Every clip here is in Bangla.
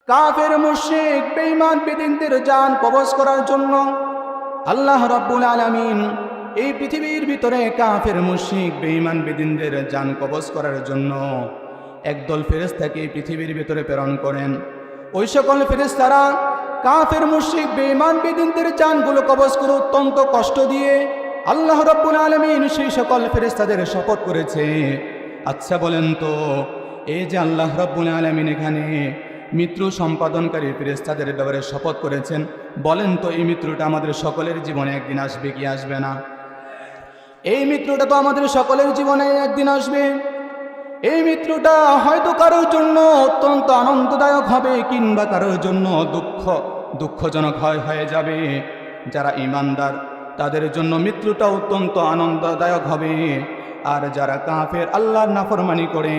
কাফের মুশরিক বেঈমান বেদিনদের জান কবজ করার জন্য আল্লাহ রাব্বুল আলামিন এই পৃথিবীর ভিতরে কাফের মুশরিক বেঈমান বেদিনদের জান কবজ করার জন্য একদল ফেরেশতাকে এই পৃথিবীর ভিতরে প্রেরণ করেন। ওই সকল ফেরেশতারা কাফের মুশরিক বেঈমান বেদিনদের জানগুলো কবজ করে অত্যন্ত কষ্ট দিয়ে আল্লাহ রাব্বুল আলামিন সেই সকল ফেরেশতাদের শপথ করেছে। আচ্ছা বলেন তো, এই যে আল্লাহ রাব্বুল আলামিন এখানে মৃত্যু সম্পাদনকারী ফেরেশতাদের ব্যাপারে শপথ করেছেন, বলেন তো এই মৃত্যুটা আমাদের সকলের জীবনে একদিন আসবে কি আসবে না? এই মৃত্যুটা তো আমাদের সকলের জীবনে একদিন আসবে। এই মৃত্যুটা হয়তো কারোর জন্য অত্যন্ত আনন্দদায়ক হবে, কিংবা কারোর জন্য দুঃখজনক হয়ে যাবে। যারা ঈমানদার তাদের জন্য মৃত্যুটা অত্যন্ত আনন্দদায়ক হবে, আর যারা কাফের আল্লাহর নাফরমানি করে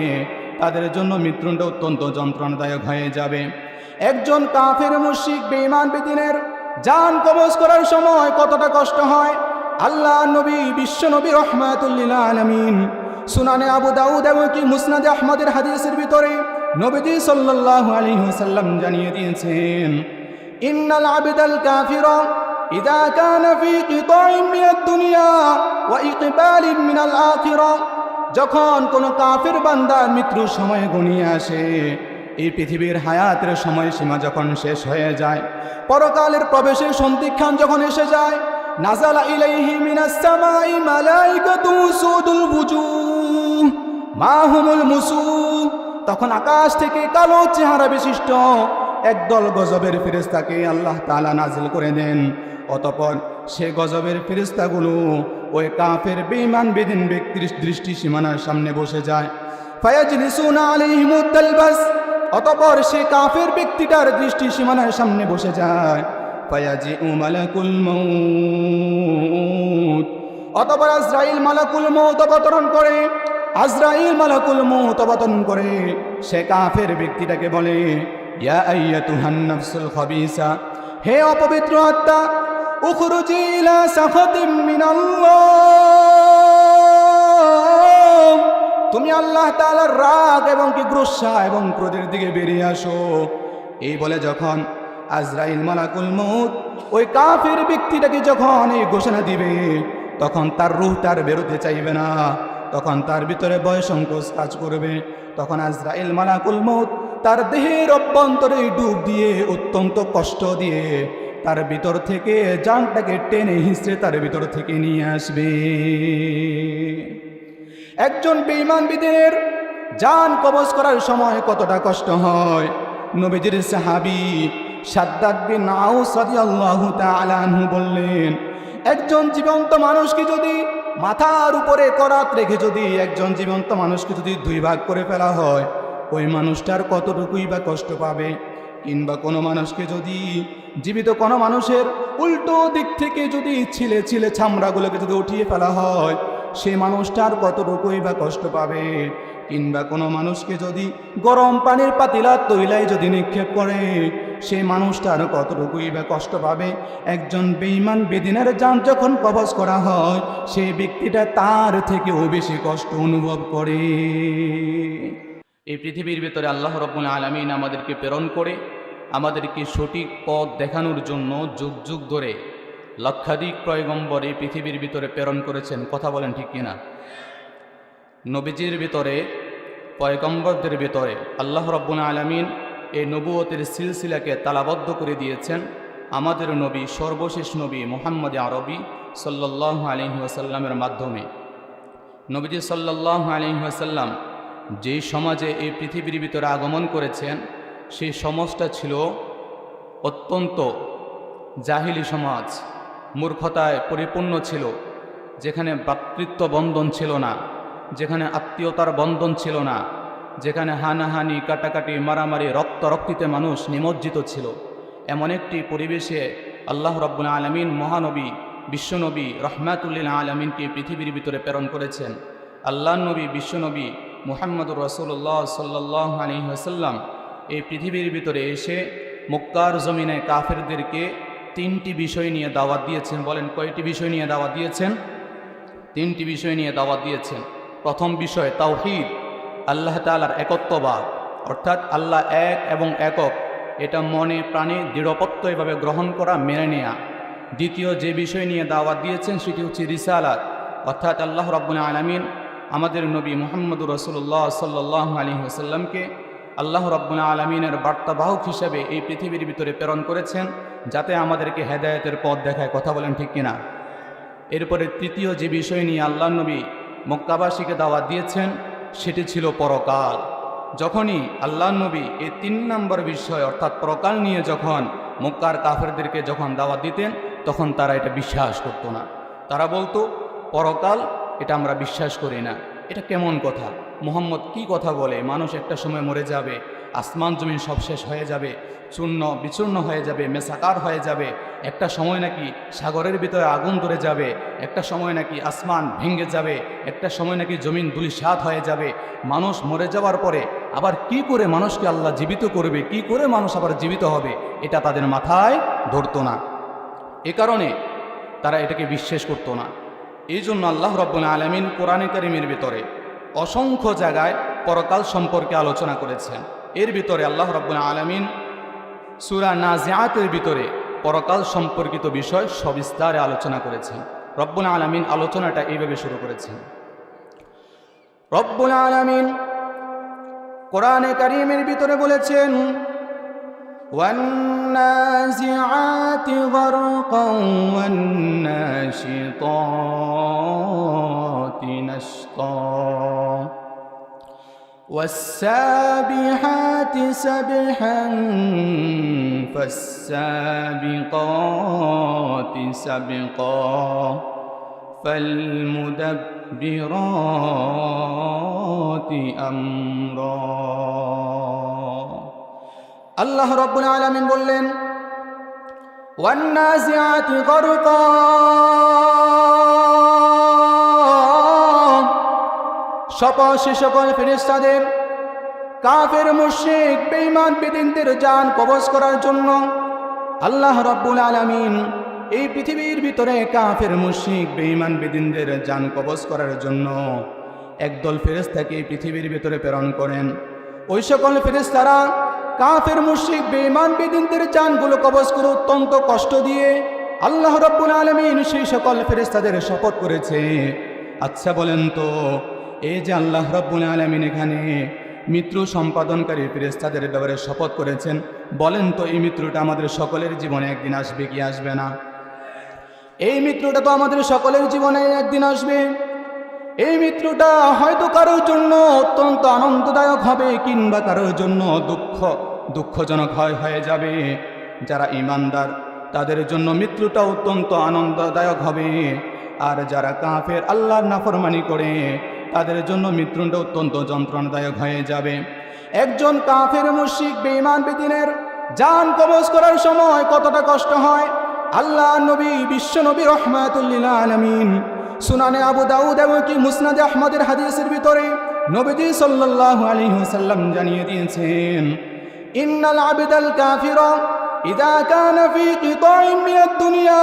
তাদের জন্য মৃত্যুটা অত্যন্ত যন্ত্রণাদায়ক হয়ে যাবে। একজন কাফের মুশরিক বেঈমান বেদিনের জান কবজ করার সময় কতটা কষ্ট হয়, আল্লাহ নবী বিশ্ব নবী রাহমাতুল লিল আলামিন সুনানে আবু দাউদ এবং কি মুসনাদে আহমদের হাদিসের ভিতরে নবীজি সাল্লাল্লাহু আলাইহি ওয়াসাল্লাম জানিয়ে দিয়েছেন, ইন্নাল আবদাল কাফিরা ইযা কানা ফি কিতাইম মিনাদ দুনিয়া ওয়া ইকবালিন মিনাল আখিরা, যখন কোনো কাফের বান্দার মৃত্যুর সময় ঘনিয়ে আসে, এই পৃথিবীর হায়াতের সময়সীমা যখন শেষ হয়ে যায়, পরকালের প্রবেশের সন্ধিক্ষণ যখন এসে যায়, নাযালা ইলাইহি মিনাস সামাই মালাইকাতু সুদুল বুজুহ মাহুমুল মুসুহ, তখন আকাশ থেকে কালো চেহারা বিশিষ্ট একদল গজবের ফেরেশতাকে আল্লাহ তাআলা নাজিল করে দেন। অতঃপর সে গজবের ফেরেশতাগুলো ওই কাফের বেঈমান বেদিন ব্যক্তির দৃষ্টি সীমানার সামনে বসে যায়। ফায়াজলিসুনা আলাইহিমুত তালবাস, অতঃপর সে কাফের ব্যক্তিটার দৃষ্টি সীমানার সামনে বসে যায়। ফায়াজিউ মালাকুল মউত, অতঃপর আজরাইল মালাকুল মউত অবতরণ করে। আজরাইল মালাকুল মউত অবতরণ করে সে কাফের ব্যক্তিটাকে বলে, ইয়া আইয়াতুহান নাফসুল খাবিসা, হে অপবিত্র আত্মা, উখরুজি ইলা সাখাতিম মিনাল্লাহ, তুমি আল্লাহ তাআলার রাগ এবং কি গুসা এবং ক্রোধের দিকে বেরিয়ে আসো। এই বলে যখন আজরাইল মালাকুল মউত ওই কাফের ব্যক্তিটাকে যখন এই ঘোষণা দিবে, তখন তার রূহ তার বেরোতে চাইবে না, তখন তার ভিতরে ভয় সংকোচ কাজ করবে। তখন আজরাইল মালাকুল মউত তার দেহের অভ্যন্তরে ডুব দিয়ে অত্যন্ত কষ্ট দিয়ে তার ভিতর থেকে জানটাকে টেনে হিঁচড়ে তার ভিতর থেকে নিয়ে আসবে। একজন বেঈমান বেদিনের জান কবজ করার সময় কতটা কষ্ট হয়, নবীজির সাহাবী শাদ্দাদ বিন আউস রাদিয়াল্লাহু তাআলা আনহু বললেন, একজন জীবন্ত মানুষকে যদি মাথার উপরে করাত রেখে যদি একজন জীবন্ত মানুষকে যদি দুই ভাগ করে ফেলা হয়, ওই মানুষটার কতটুকুই বা কষ্ট পাবে। কিংবা কোনো মানুষকে যদি জীবিত কোনো মানুষের উল্টো দিক থেকে যদি ছিলে ছিলে চামড়াগুলোকে যদি উঠিয়ে ফেলা হয়, সেই মানুষটার কতটুকুই বা কষ্ট পাবে। কিংবা কোনো মানুষকে যদি গরম পানির পাতিলার তৈলায় যদি নিক্ষেপ করে, সেই মানুষটার কতটুকুই বা কষ্ট পাবে। একজন বেঈমান বেদিনের জান যখন কবজ করা হয়, সেই ব্যক্তিটা তার থেকেও বেশি কষ্ট অনুভব করে। এই পৃথিবীর ভিতরে আল্লাহ রাব্বুল আলামিন আমাদেরকে প্রেরণ করে আমাদেরকে সঠিক পথ দেখানোর জন্য যুগ যুগ ধরে লক্ষাধিক পয়গম্বর এই পৃথিবীর ভিতরে প্রেরণ করেছেন। কথা বলেন ঠিক কিনা? নবীজির ভিতরে, পয়গম্বরদের ভিতরে আল্লাহ রাব্বুল আলামিন এই নবুয়তের সিলসিলাকে তালাবদ্ধ করে দিয়েছেন আমাদের নবী, সর্বশেষ নবী মুহাম্মদ আরবি সাল্লাল্লাহু আলাইহি ওয়াসাল্লামের মাধ্যমে। নবীজি সাল্লাল্লাহু আলাইহি ওয়াসাল্লাম যেই সমাজে এই পৃথিবীর ভিতরে আগমন করেছেন, সেই সমাজটা ছিল অত্যন্ত জাহিলি সমাজ, মূর্খতায় পরিপূর্ণ ছিল, যেখানে ভ্রাতৃত্ব বন্ধন ছিল না, যেখানে আত্মীয়তার বন্ধন ছিল না, যেখানে হানাহানি কাটাকাটি মারামারি রক্তারক্তিতে মানুষ নিমজ্জিত ছিল। এমন একটি পরিবেশে আল্লাহ রাব্বুল আলামিন মহানবী বিশ্বনবী রাহমাতুল লিল আলামিনকে পৃথিবীর ভিতরে প্রেরণ করেছেন। আল্লাহর নবী বিশ্বনবী মুহাম্মদুর রাসূলুল্লাহ সাল্লাল্লাহু আলাইহি ওয়াসাল্লাম এই পৃথিবীর ভিতরে এসে মক্কার জমিনে কাফেরদেরকে তিনটি বিষয় নিয়ে দাওয়াত দিয়েছেন। বলেন কয়টি বিষয় নিয়ে দাওয়াত দিয়েছেন? তিনটি বিষয় নিয়ে দাওয়াত দিয়েছেন। প্রথম বিষয় তাওহীদ, আল্লাহ তাআলার একত্ববাদ, অর্থাৎ আল্লাহ এক এবং একক, এটা মনে প্রাণে দৃঢ়পত্ত এভাবে গ্রহণ করা, মেনে নেয়া। দ্বিতীয় যে বিষয় নিয়ে দাওয়াত দিয়েছেন সেটি হচ্ছে রিসালাত, অর্থাৎ আল্লাহ রাব্বুল আলামিন আমাদের নবী মুহাম্মদুর রাসূলুল্লাহ সাল্লাল্লাহু আলাইহি ওয়াসাল্লামকে আল্লাহ রাব্বুল আলামিনের বার্তাবাহক হিসেবে এই পৃথিবীর ভিতরে প্রেরণ করেছেন, যাতে আমাদেরকে হেদায়েতের পথ দেখায়। কথা বলেন ঠিক কিনা? এরপরে তৃতীয় যে বিষয় নিয়ে আল্লাহ নবী মক্কাবাসীকে দাওয়াত দিয়েছেন সেটি ছিল পরকাল। যখনই আল্লাহ নবী এই 3 নম্বর বিষয় অর্থাৎ পরকাল নিয়ে যখন মক্কার কাফেরদেরকে যখন দাওয়াত দিতেন, তখন তারা এটা বিশ্বাস করত না। তারা বলতো, পরকাল এটা আমরা বিশ্বাস করি না, এটা কেমন কথা, মুহাম্মদ কি কথা বলে, মানুষ একটা সময় মরে যাবে, আসমান জমিন সব শেষ হয়ে যাবে, চূর্ণ বিচূর্ণ হয়ে যাবে, মেসাকার হয়ে যাবে, একটা সময় নাকি সাগরের ভিতরে আগুন ধরে যাবে, একটা সময় নাকি আসমান ভেঙে যাবে, একটা সময় নাকি জমিন ধূলিসাৎ হয়ে যাবে। মানুষ মরে যাওয়ার পরে আবার কি করে মানুষকে আল্লাহ জীবিত করবে, কি করে মানুষ আবার জীবিত হবে, এটা তাদের মাথায় ধরতো না। এ কারণে তারা এটাকে বিশ্বাস করতো না। এই জন্য আল্লাহ রাব্বুল আলামিন কোরআনে কারীমের ভিতরে অসংখ্য জায়গায় পরকাল সম্পর্কে আলোচনা করেছেন। এর ভিতরে আল্লাহ রাব্বুল আলামিন সূরা নাজিআতের ভিতরে পরকাল সম্পর্কিত বিষয় সবিস্তারে আলোচনা করেছেন। রব্বুল আলামিন আলোচনাটা এইভাবে শুরু করেছেন। রব্বুল আলামিন কোরআনে কারীমের ভিতরে বলেছেন, والنازعات غرقا والناشطات نشطا والسابحات سبحا فالسابقات سبقا فالمدبرات أمرا। আল্লাহ রাব্বুল আলামিন বললেন, ওয়ান্নাজিআতি গারকা, সে সকল ফেরেশতাদের কাফের মুশরিক বেঈমান বেদিনদের জান কবজ করার জন্য আল্লাহ রাব্বুল আলামিন এই পৃথিবীর ভিতরে কাফের মুশরিক বেঈমান বেদিনদের জান কবজ করার জন্য একদল ফেরেশতাকে এই পৃথিবীর ভিতরে প্রেরণ করেন। ওই সকল ফেরেশতারা কাফের মুশরিক বেঈমান বেদিনদের জানগুলো কবজ করে অত্যন্ত কষ্ট দিয়ে আল্লাহ রাব্বুল আলামিন সেই সকল ফেরেশতাদের শপথ করেছে। আচ্ছা বলেন তো, এই যে আল্লাহ রাব্বুল আলামিন এখানে মৃত্যু সম্পাদনকারী ফেরেশতাদের ব্যাপারে শপথ করেছেন, বলেন তো এই মৃত্যুটা আমাদের সকলের জীবনে একদিন আসবে কি আসবে না? এই মৃত্যুটা তো আমাদের সকলের জীবনে একদিন আসবে। এই মৃত্যুটা হয়তো কারোর জন্য অত্যন্ত আনন্দদায়ক হবে, কিংবা কারোর জন্য দুঃখজনক হয়ে যাবে। যারা ঈমানদার তাদের জন্য মৃত্যুটা অত্যন্ত আনন্দদায়ক হবে, আর যারা কাফের আল্লাহর নাফরমানি করে তাদের জন্য মৃত্যুটা অত্যন্ত যন্ত্রণাদায়ক হয়ে যাবে। একজন কাফের মুশরিক বেঈমান বেদিনের জান কবজ করার সময় কতটা কষ্ট হয়, আল্লাহ নবী বিশ্ব নবী রাহমাতুল লিল আলামিন সুনানে আবু দাউদ এবং কি মুসনাদে আহমদের হাদিসের ভিতরে নবীজি সাল্লাল্লাহু আলাইহি ওয়াসাল্লাম জানিয়ে দিয়েছেন, ইন্নাল আবদাল কাফিরা ইযা কানা ফি কিতাইন মিনাদ দুনিয়া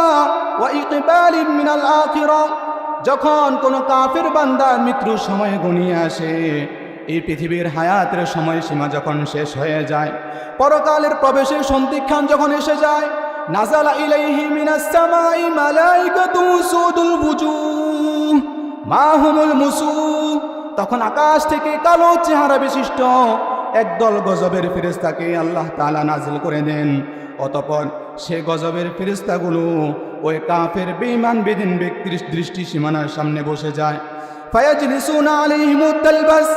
ওয়া ইকবালিন মিনাল আখিরা, যখন কোনো কাফের বান্দার মৃত্যুর সময় ঘনিয়ে আসে, এই পৃথিবীর হায়াতের সময়সীমা যখন শেষ হয়ে যায়, পরকালের প্রবেশের সন্ধিক্ষণ যখন এসে যায়, নাযালা ইলাইহি মিনাস সামাই মালাইকাতুন সুদুল বুজুহ মাহুমুল মুসুহ, তখন আকাশ থেকে কালো চেহারা বিশিষ্ট একদল গজবের ফেরেশতাকে আল্লাহ তাআলা নাজিল করে দেন। অতঃপর সে গজবের ফেরেশতাগুলো ওই কাফের বেঈমান বেদিন ব্যক্তির দৃষ্টি সীমানার সামনে বসে যায়। ফায়াজলিসুনা আলাইহিমুত তালবাস,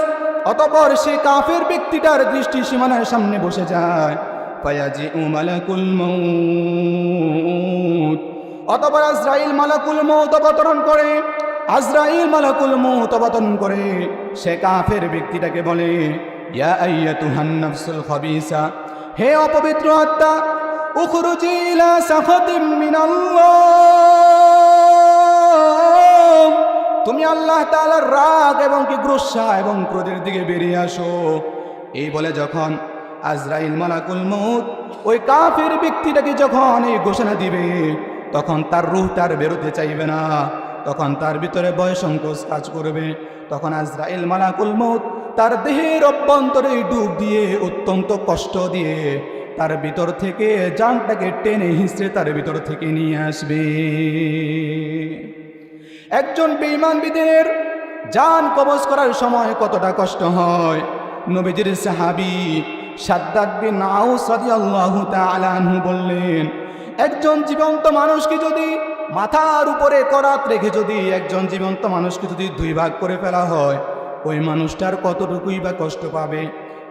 অতঃপর সে কাফের ব্যক্তিটার দৃষ্টি সীমানার সামনে বসে যায়। ফায়াজিউ মালাকুল মাউত, অতঃপর আজরাইল মালাকুল মউত অবতরণ করে। আজরাইল মালাকুল মউত অবতরণ করে সে কাফের ব্যক্তিটাকে বলে, ইয়া আইয়াতুহান নাফসুল খাবিসা, হে অপবিত্র আত্মা, উখরুজি ইলা সাখাতিম মিনাল্লাহ, তুমি আল্লাহ তাআলার রাগ এবং কি গুসা এবং ক্রোধের দিকে বেরিয়ে আসো। এই বলে যখন আজরাইল মালাকুল মউত ওই কাফের ব্যক্তিটাকে যখন এই ঘোষণা দিবে, তখন তার রূহ তার বেরোতে চাইবে না, তখন তার ভিতরে ভয় সংকোচ কাজ করবে। তখন আজরাইল মালাকুল মউত তার দেহের অভ্যন্তরে ডুব দিয়ে অত্যন্ত কষ্ট দিয়ে তার ভিতর থেকে জানটাকে টেনে হিঁচড়ে তার ভিতর থেকে নিয়ে আসবে। একজন বেঈমান বিদের জান কবজ করার সময় কতটা কষ্ট হয়। নবীজির সাহাবী শাদ্দাদ বিন আউস রাদিয়াল্লাহু তাআলা আনহু বললেন, একজন জীবন্ত মানুষকে যদি মাথার উপরে করাত রেখে যদি একজন জীবন্ত মানুষকে যদি দুই ভাগ করে ফেলা হয়, ওই মানুষটার কতটুকুই বা কষ্ট পাবে।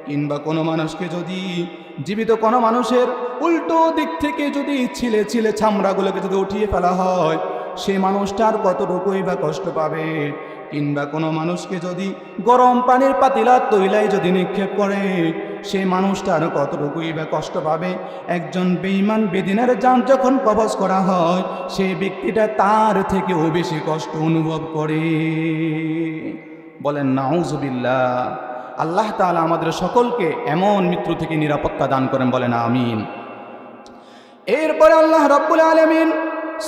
কিংবা কোনো মানুষকে যদি জীবিত কোনো মানুষের উল্টো দিক থেকে যদি ছিলে ছিলে চামড়াগুলোকে যদি উঠিয়ে ফেলা হয়, সেই মানুষটার কতটুকুই বা কষ্ট পাবে। কিংবা কোনো মানুষকে যদি গরম পানির পাতিলা তৈলায় যদি নিক্ষেপ করে, সেই মানুষটার কতটুকুই বা কষ্ট পাবে। একজন বেঈমান বেদিনের জান যখন কবজ করা হয়, সেই ব্যক্তিটা তার থেকেও বেশি কষ্ট অনুভব করে। বলেন নাউজুবিল্লাহ। আল্লাহ তাআলা আমাদের সকলকে এমন মৃত্যু থেকে নিরাপত্তা দান করেন, বলেন আমিন। এরপরে আল্লাহ রাব্বুল আলামিন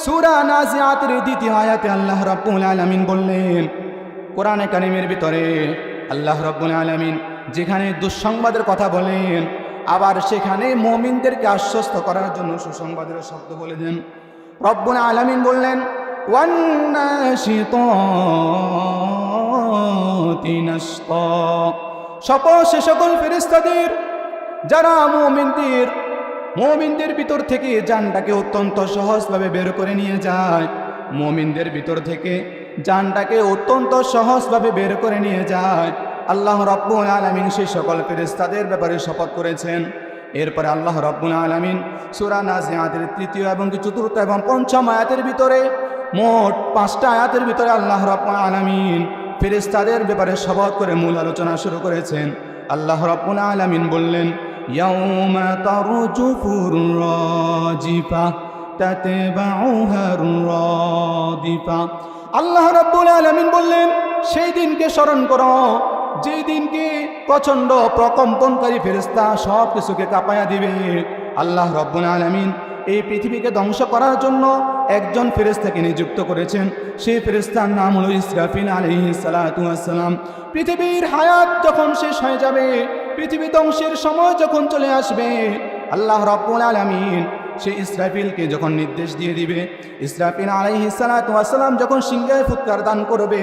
সূরা নাজিআতের দ্বিতীয় আয়াতে আল্লাহ রাব্বুল আলামিন বললেন, কোরআনে কারীমের ভিতরে আল্লাহ রাব্বুল আলামিন যেখানে দুঃসংবাদের কথা বলেন, আবার সেখানে মুমিনদেরকে আশ্বস্ত করার জন্য সুসংবাদের শব্দ বলে দেন। রব্বুল আলামিন বললেন, ওয়ান নাশিতাতি নাশতা, সে সকল ফেরেশতাদের যারা মুমিনদের ভিতর থেকে জানটাকে অত্যন্ত সহজভাবে বের করে নিয়ে যায়। মুমিনদের ভিতর থেকে জানটাকে অত্যন্ত সহজভাবে বের করে নিয়ে যায়। আল্লাহ রাব্বুল আলামিন সেই সকল ফেরেশতাদের ব্যাপারে শপথ করেছেন। এরপরে আল্লাহ রাব্বুল আলামিন সূরা নাজিআতের তৃতীয় এবং চতুর্থ এবং পঞ্চম আয়াতের ভিতরে, মোট 5টা আয়াতের ভিতরে আল্লাহ রাব্বুল আলামিন ফেরেশতাদের ব্যাপারে শপথ করে মূল আলোচনা শুরু করেছেন। আল্লাহ রাব্বুল আলামিন বললেন, ইয়াউমা তারজুফুর রাজিফা তাতবাউহার রাদিফা। আল্লাহ রাব্বুল আলামিন বললেন, সেই দিনকে স্মরণ করো যেই দিনকে প্রচণ্ড প্রকম্পনকারী ফেরেশতা সব কিছুকে কাঁপায়া দিবে। আল্লাহ রাব্বুল আলামিন এই পৃথিবীকে ধ্বংস করার জন্য একজন ফেরেশতাকে নিযুক্ত করেছেন। সেই ফেরেশতার নাম হলো ইসরাফিল আলাইহিস সালাতু ওয়াস সালাম। পৃথিবীর হায়াত যখন শেষ হয়ে যাবে, পৃথিবী ধ্বংসের সময় যখন চলে আসবে, আল্লাহ রাব্বুল আলামিন সেই ইসরাফিলকে যখন নির্দেশ দিয়ে দিবে, ইসরাফিল আলাইহিস সালাতু ওয়াস সালাম যখন সিংহে ফুৎকার দান করবে,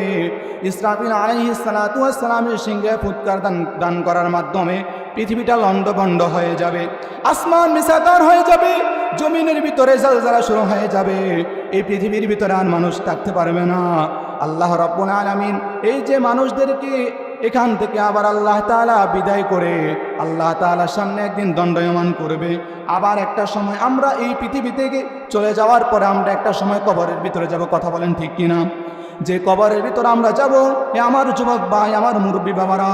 ইসরাফিল আলাইহিস সালাতু ওয়াস সালামের সিংহে ফুৎকার দান করার মাধ্যমে পৃথিবীটা লণ্ডভণ্ড হয়ে যাবে, আসমান মিসাকার হয়ে যাবে, জমিনের ভিতরে জালজালা শুরু হয়ে যাবে। এই পৃথিবীর ভিতরে আর মানুষ থাকতে পারবে না। আল্লাহ রাব্বুল আলামিন এই যে মানুষদেরকে এখান থেকে আবার আল্লাহ তাআলা বিদায় করে আল্লাহ তাআলার সামনে একদিন দণ্ডায়মান করবে। আবার একটা সময় আমরা এই পৃথিবী থেকে চলে যাওয়ার পরে আমরা একটা সময় কবরের ভিতরে যাব। কথা বলেন ঠিক কিনা? যে কবরের ভিতরে আমরা যাব, আমার যুবক ভাই, আমার মুরব্বী বাবারা,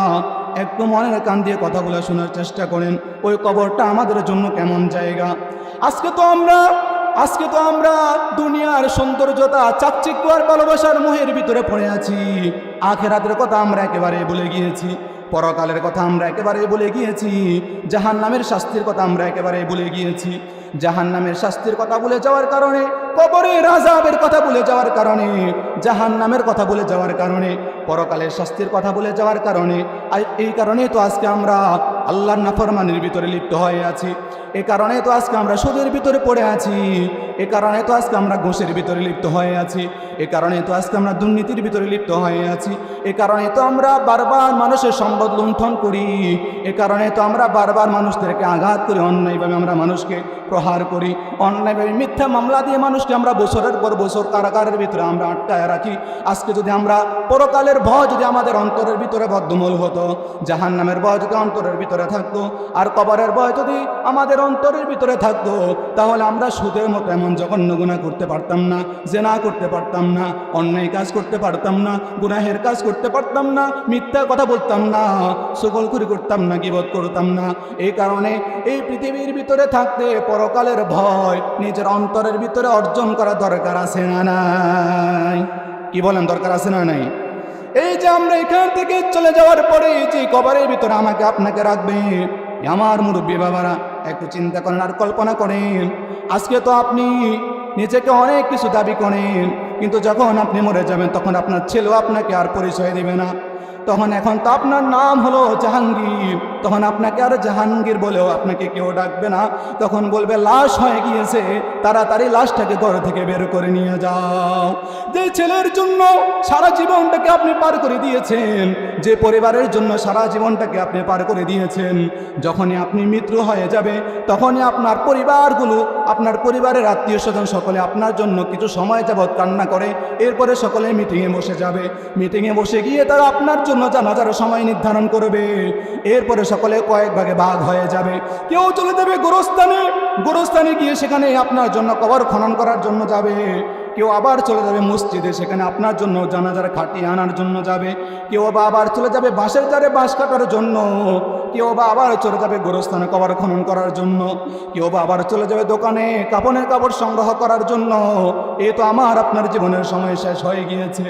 একটু মনের কান দিয়ে কথাগুলো শোনার চেষ্টা করেন। ওই কবরটা আমাদের জন্য কেমন জায়গা? আজকে তো আমরা দুনিয়ার সৌন্দর্যতা, চাকচিক্য আর ভালোবাসার মোহের ভিতরে পড়ে আছি। আখিরাতের কথা আমরা একেবারে ভুলে গিয়েছি, পরকালের কথা আমরা একেবারে ভুলে গিয়েছি, জাহান্নামের শাস্তির কথা আমরা একেবারে ভুলে গিয়েছি। জাহান্নামের শাস্তির কথা ভুলে যাওয়ার কারণে, কবরের আযাবের কথা ভুলে যাওয়ার কারণে, জাহান্নামের কথা ভুলে যাওয়ার কারণে, পরকালের শাস্তির কথা ভুলে যাওয়ার কারণে, এই কারণেই তো আজকে আমরা আল্লাহর নাফরমানির ভিতরে লিপ্ত হয়ে আছি। এই কারণে তো আজকে আমরা সুদের ভিতরে পড়ে আছি। এই কারণে তো আজকে আমরা ঘুষের ভিতরে লিপ্ত হয়ে আছি। এই কারণে তো আজকে আমরা দুর্নীতির ভিতরে লিপ্ত হয়ে আছি। এই কারণে তো আমরা বারবার মানুষের সম্পদ লুণ্ঠন করি। এই কারণে তো আমরা বারবার মানুষদেরকে আঘাত করি, অন্যায়ভাবে আমরা মানুষকে প্রহার করি, অন্যায়ভাবে মিথ্যা মামলা দিয়ে মানুষকে আমরা বছরের পর বছর কারাগারের ভিতরে আমরা আটকায় রাখি। আজকে যদি আমরা পরকালের ভয় যদি আমাদের অন্তরের ভিতরে বদ্ধমূল হতো, জাহান্নামের ভয় যদি অন্তরের ভিতরে থাকতো, আর কবরের ভয় যদি আমাদের অন্তরের ভিতরে থাকতো, তাহলে আমরা সুদের মতো এমন জঘন্য গুনাহ করতে পারতাম না, জিনা করতে পারতাম না, অন্যায় কাজ করতে পারতাম না, গুনাহের কাজ করতে পারতাম না, মিথ্যা কথা বলতাম না, চগলখুরি করতাম না, গীবত করতাম না। এই কারণে এই পৃথিবীর ভিতরে থাকতে পরকালের ভয় নিজের অন্তরের ভিতরে অর্জন করা দরকার আছে না নাই? কি বলেন, দরকার আছে না নাই? এই যে আমরা এখান থেকে চলে যাওয়ার পরে যে কবরের ভিতরে আমাকে আপনাকে রাখবে, আমার মুরব্বী বাবারা একটু চিন্তা করেন আর কল্পনা করেন। আজকে তো আপনি নিজেকে অনেক কিছু দাবি করেন, কিন্তু যখন আপনি মরে যাবেন তখন আপনার ছেলেও আপনাকে আর পরিচয় দেবে না। তখন এখন তো আপনার নাম হলো জাহাঙ্গীর, তখন আপনাকে আর জাহাঙ্গীর বলেও আপনাকে কেউ ডাকবে না, তখন বলবে লাশ হয়ে গিয়েছে, তাড়াতাড়ি লাশটাকে ঘর থেকে বের করে নিয়ে যাও। যে ছেলের জন্য সারা জীবনটাকে আপনি পার করে দিয়েছেন, যে পরিবারের জন্য সারা জীবনটাকে আপনি পার করে দিয়েছেন, যখনই আপনি মৃত্যু হয়ে যাবে তখনই আপনার পরিবারগুলো, আপনার পরিবারের আত্মীয় স্বজন সকলে আপনার জন্য কিছু সময় যাবৎ কান্না করে, এরপরে সকলে মিটিংয়ে বসে যাবে। মিটিংয়ে বসে গিয়ে তারা আপনার জন্য জানাজার সময় নির্ধারণ করবে। এরপরে সকলে কয়েক ভাগে ভাগ হয়ে যাবে। কেউ চলে যাবে গোরস্থানে, গোরস্থানে গিয়ে সেখানে আপনার জন্য কবর খনন করার জন্য যাবে। কেউ আবার চলে যাবে মসজিদে, সেখানে আপনার জন্য জানাজার খাটি আনার জন্য যাবে। কেউ বা আবার চলে যাবে বাঁশের জারে বাঁশ কাটার জন্য। কেউ বা আবার চলে যাবে গোরস্থানে কবর খনন করার জন্য। কেউ বা আবার চলে যাবে দোকানে কাপড়ের কাপড় সংগ্রহ করার জন্য। এই তো আমার আপনার জীবনের সময় শেষ হয়ে গিয়েছে।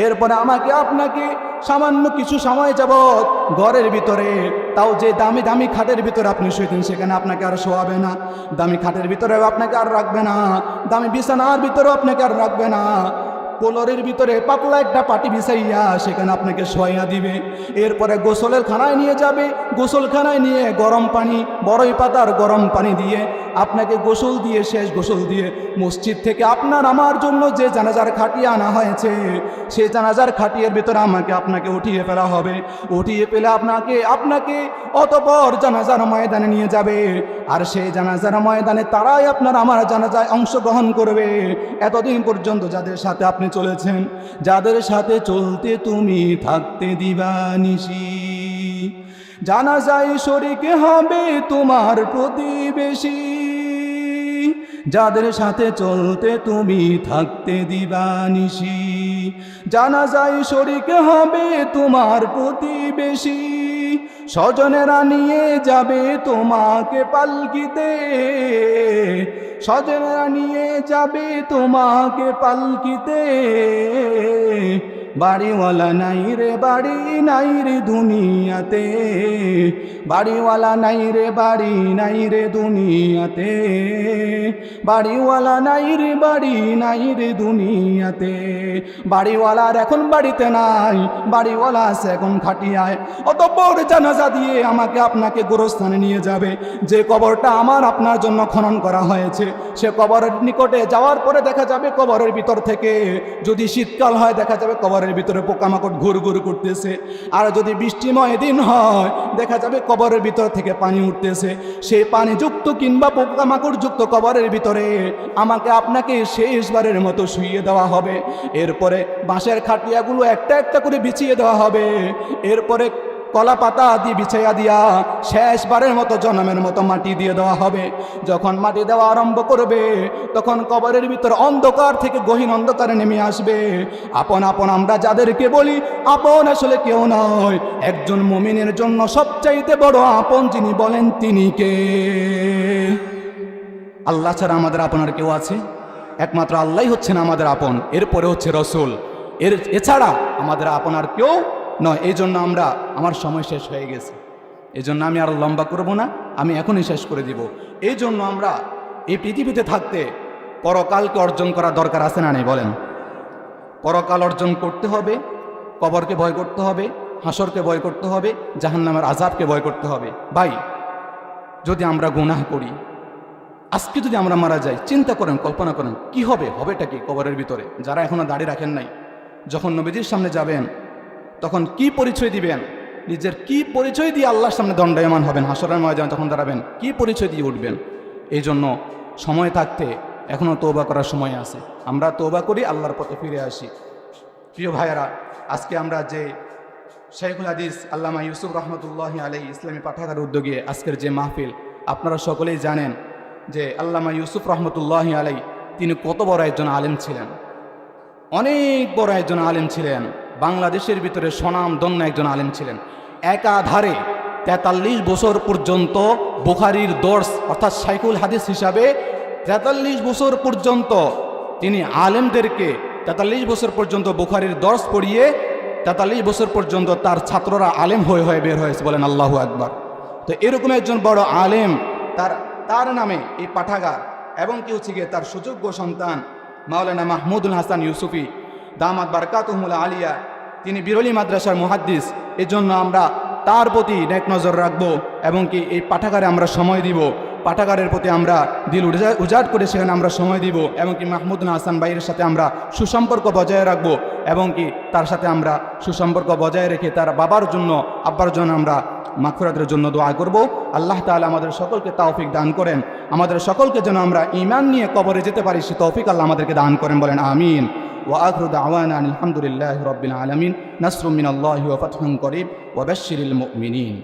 এরপরে আমাকে আপনাকে সামান্য কিছু সময় যাবৎ ঘরের ভিতরে, তাও যে দামি দামি খাটের ভিতরে আপনি শুয়েছেন সেখানে আপনাকে আর শোয়াবে না, দামি খাটের ভিতরেও আপনাকে আর রাখবে না, দামি বিছানার ভিতরেও আপনাকে আর রাখবে না, পোলরের ভিতরে পাতলা একটা পাটি বিছাইয়া সেখানে আপনাকে শোয়াইয়া দিবে। এরপরে গোসলের খানায় নিয়ে যাবে, গোসলখানায় নিয়ে গরম পানি, বড়ই পাতার গরম পানি দিয়ে আপনাকে গোসল দিয়ে, শেষ গোসল দিয়ে মসজিদ থেকে আপনার আমার জন্য যে জানাজার খাটিয়ে আনা হয়েছে সেই জানাজার খাটিয়ের ভিতরে আপনাকে উঠিয়ে ফেলা হবে। উঠিয়ে ফেলে আপনাকে অতঃপর জানাজার ময়দানে নিয়ে যাবে। আর সেই জানাজার ময়দানে তারাই আপনার আমার জানাজায় অংশগ্রহণ করবে। এতদিন পর্যন্ত যাদের সাথে আপনি চলেছেন, যাদের সাথে চলতে তুমি থাকতে দিবানিশি, জানাজায় শরীক হবে তোমার প্রতিবেশী, যাদের সাথে চলতে তুমি থাকতে দিবানিশি, জানাজায় শরীক হবে তোমার প্রতিবেশী, স্বজনেরা নিয়ে যাবে তোমাকে পালকিতে, স্বজনেরা নিয়ে যাবে তোমাকে পালকিতে, বাড়িওয়ালা নাই রে বাড়ি নাই রে দুনিয়াতে, বাড়িওয়ালা নাই রে বাড়ি নাই রে দুনিয়াতে, বাড়িওয়ালা নাই রে বাড়ি নাই রে দুনিয়াতে। বাড়িওয়ালার এখন বাড়িতে নাই, বাড়িওয়ালা আছে এখন খাটিয়ায়। অতঃপর জানাজা দিয়ে আমাকে আপনাকে গোরস্থানে নিয়ে যাবে। যে কবরটা আমার আপনার জন্য খনন করা হয়েছে সে কবরের নিকটে যাওয়ার পরে দেখা যাবে কবরের ভিতর থেকে, যদি শীতকাল হয় দেখা যাবে কবরের ভিতরে পোকামাকড় ঘুর ঘুর করতেছে, আর যদি বৃষ্টিময় দিন হয় দেখা যাবে কবরের ভিতর থেকে পানি উঠতেছে। সেই পানিযুক্ত কিংবা পোকামাকড় যুক্ত কবরের ভিতরে আমাকে আপনাকে শেষবারের মতো শুইয়ে দেওয়া হবে। এরপরে বাঁশের খাটিয়াগুলো একটা একটা করে বিছিয়ে দেওয়া হবে। এরপরে কলা পাতা দিয়ে বিছাইয়া দিয়া শেষবারের মতো জনমের মতো মাটি দিয়ে দেওয়া হবে। যখন মাটি দেওয়া আরম্ভ করবে তখন কবরের ভিতর অন্ধকার থেকে গহীন অন্ধকারে নেমে আসবে। আপন আপন আমরা যাদেরকে বলি আপন আসলে কেউ নয়, একজন মুমিনের জন্য সবচাইতে বড় আপন যিনি বলেন তিনি কে? আল্লাহ ছাড়া আমাদের আপন আর কেউ আছে? একমাত্র আল্লাহই হচ্ছেন আমাদের আপন, এরপরে হচ্ছে রসুল, এছাড়া আমাদের আপন আর কেউ নয়। এই জন্য আমার সময় শেষ হয়ে গেছে, এই জন্য আমি আর লম্বা করব না, আমি এখনই শেষ করে দিব। এই জন্য আমরা এই পৃথিবীতে থাকতে পরকালকে অর্জন করা দরকার আছে না নেই বলেন? পরকাল অর্জন করতে হবে, কবরকে ভয় করতে হবে, হাসরকে ভয় করতে হবে, জাহান্নামের আযাবকে ভয় করতে হবে। ভাই, যদি আমরা গুনাহ করি, আজকে যদি আমরা মারা যাই, চিন্তা করেন, কল্পনা করেন কি হবে, হবেটা কি কবরের ভিতরে? যারা এখনো দাড়ি রাখেন নাই, যখন নবীজির সামনে যাবেন তখন কি পরিচয় দিবেন? নিজের কি পরিচয় দিয়ে আল্লাহর সামনে দণ্ডায়মান হবেন? হাসরের ময়দানে যখন দাঁড়াবেন কি পরিচয় দিয়ে উঠবেন? এই জন্য সময় থাকতে এখনও তওবা করার সময় আছে, আমরা তওবা করি, আল্লাহর পথে ফিরে আসি। প্রিয় ভাইয়েরা, আজকে আমরা যে শাইখুল হাদিস আল্লামা ইউসুফ রহমতুল্লাহি আলাইহি ইসলামী পাঠাগার উদ্যোগে আজকের যে মাহফিল, আপনারা সকলেই জানেন যে আল্লামা ইউসুফ রহমতুল্লাহি আলাইহি তিনি কত বড় একজন আলেম ছিলেন, অনেক বড় একজন আলেম ছিলেন, বাংলাদেশের ভিতরে স্বনামধন্য একজন আলেম ছিলেন। একাধারে 43 বছর পর্যন্ত বুখারীর দর্স অর্থাৎ শাইখুল হাদিস হিসাবে 43 বছর পর্যন্ত তিনি আলেমদেরকে 43 বছর পর্যন্ত বুখারীর দর্স পড়িয়ে 43 বছর পর্যন্ত তার ছাত্ররা আলেম হয়ে হয়ে বের হয়েছে, বলেন আল্লাহু আকবার। তো এরকম একজন বড় আলেম, তার নামে এই পাঠাগার, এবং কি হচ্ছে গিয়ে তার সুযোগ্য সন্তান মাওলানা মাহমুদুল হাসান ইউসুফি দামাত বারকাতুহুল আলিয়া, তিনি বিরলি মাদ্রাসার মুহাদ্দিস। এজন্য আমরা তার প্রতি নেক নজর রাখবো এবং কি এই পাঠাগারে আমরা সময় দিব, পাঠাগারের প্রতি আমরা দিল উজাড় করে সেখানে আমরা সময় দিব এবং কি মাহমুদুল হাসান ভাইয়ের সাথে আমরা সুসম্পর্ক বজায় রাখবো এবং কি তার সাথে আমরা সুসম্পর্ক বজায় রেখে তার বাবার জন্য আব্বার জন্য আমরা মাগফিরাতের জন্য দোয়া করব। আল্লাহ তাআলা আমাদের সকলকে তৌফিক দান করেন, আমাদের সকলকে যেন আমরা ঈমান নিয়ে কবরে যেতে পারি সে তৌফিক আল্লাহ আমাদেরকে দান করেন, বলেন আমিন। ওয়া আখিরু দাওয়ানা আলহামদুলিল্লাহি রাব্বিল আলামিন। নাসরুম মিনাল্লাহি ওয়া ফাতহুন করিব ওয়া বাশশিরিল মুমিনিন।